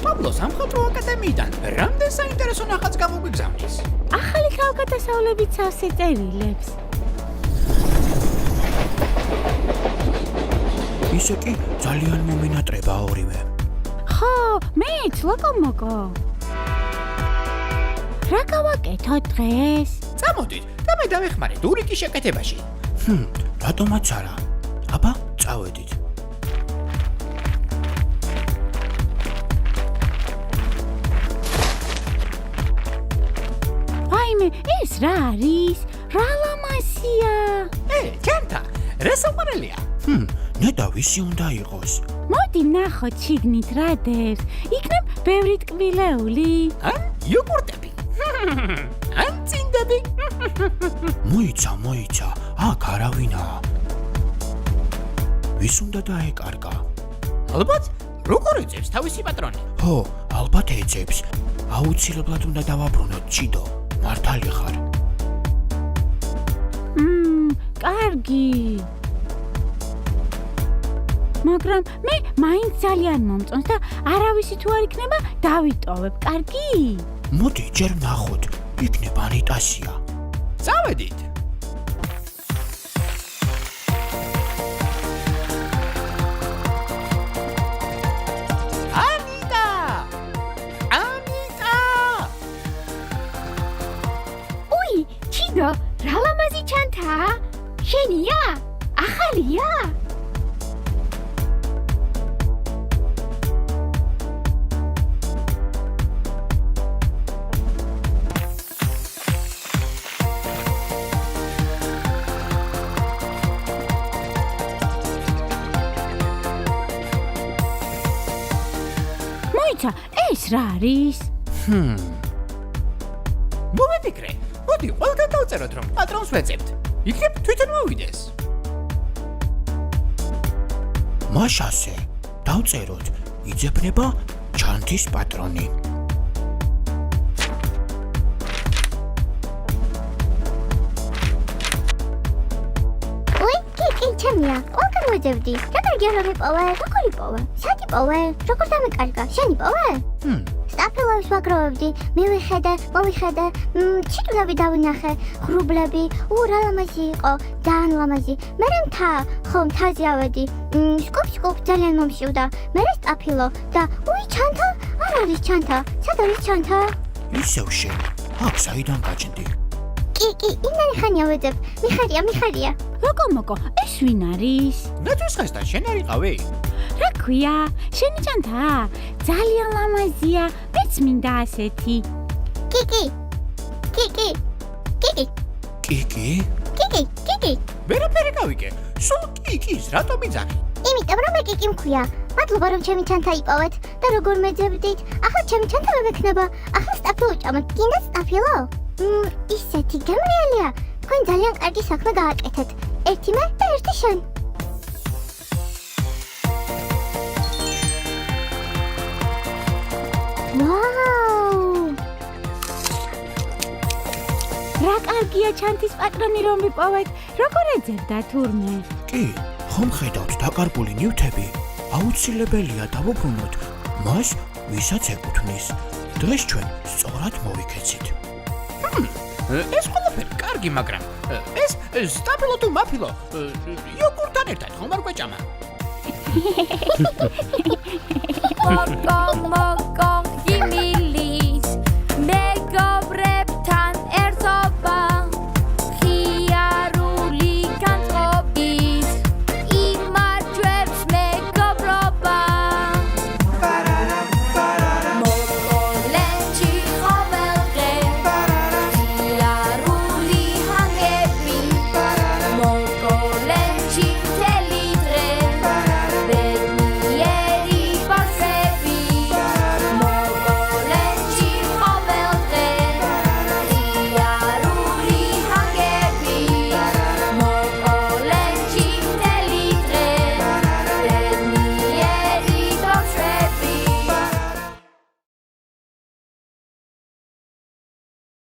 პაბლო სამხატვრო აკადემიიდან რამდენ საინტერესო ნახატს გამოგვიგზავნის? ახალი თავგადასავლებით სავსე წერილებს. ისე კი ძალიან მომენატრება ორივე. ხო, მეც ლოკომოკო. რა გავაკეთოთ დღეს? წამოდით და მე დავეხმარეთ ურიკის შეკეთებაში. რატომაც არა? აბა, წავედით. ვაიმე, ეს რა არის? რა ლამაზია! ჩანთა, რა საყვარელია? ნეტა ვისი უნდა იყოს? მოდი ნახოთ შიგნით რა დევს. იქნებ ბევრი ტკბილეული. ან იოგურტები. ან წინდები. მოიცა, აქ არავინაა. ვის უნდა დაეკარგა? ალბათ, როგორ ეძებს თავისი პატრონი? ხო, ალბათ ეძებს. აუცილებლად უნდა დავაბრუნოთ, ჩიდო. მართალი ხარ. კარგი. მაგრამ მე მაინც ძალიან მომწონს და არავისი თუ არ იქნება დავიტოვებ, კარგი? მოდი, ჯერ ვნახოთ. იქნება ანიტასია. წავედით. უი, ჩიდო, რა ლამაზი ჩანთაა? შენია? ახალია? მოიცა, ეს რა არის? მომიფიქრე, მოდი ყველგან დავწეროთ რომ პატრონს ვეძებთ. იქნებ თვითონ მოვიდეს. მაშასე, დავწეროთ, იძებნება ჩანთის პატრონი. უი, კი, ჩემია. ყველგან ვეძებდი. რა კარგია რომ იპოვე? როგორ იპოვე? სად იპოვე? როგორ დამეკარგა? შენ იპოვე? სტაფილოებს ვაგროვებდი, მივიხედე, ჩიტულები დავინახე, ღრუბლები, რა ლამაზი იყო, ძალიან ლამაზი. მერე მთა, ხო, მთაზე ავედი, სკოპ ძალიან მომშივდა, მერე სტაფილო და ჩანთა, არ არის ჩანთა, სად არის ჩანთა? ისევ შენ, აქ საიდან გაჩნდი? კი, იმდენი ხანია ვეძებ, მიხარია. ლოკომოკო, ეს ვინ არის? ნათვისხესთან შენ არ იყავი? რა ქვია? შენი ჩანთა? ძალიან ლამაზია, მეც მინდა ასეთი. კი. ვერაფერი გავიგე. სულ კიკის რატომ იძახი? იმიტომ რომ მე კიკი მქვია. მადლობა რომ ჩემი ჩანთა იპოვეთ და როგორ მეძებდით. ახლა ჩემი ჩანთა მემექნება. ახლა სტაფილო ჭამოთ. გინდა სტაფილო? ისეთი გემრიელია. თქვენ ძალიან კარგი საქმე გააკეთეთ. ერთი მე და ერთი შენ. ვაუ! რა კარგია ჩანთის პატრონი რომ ვიპოვეთ. როგორ ეძებდა თურმე? კი, ხომ ხედავთ დაკარგული ნივთები? აუცილებელია დავუბრუნოთ მას, ვისაც ეკუთვნის. დღეს ჩვენ სწორად მოვიქეცით. ეს ყველაფერი კარგი, მაგრამ ეს სტაფილო თუ მაფილო იოგურტთან ერთად ხომ არ გვეჭამა? Mok,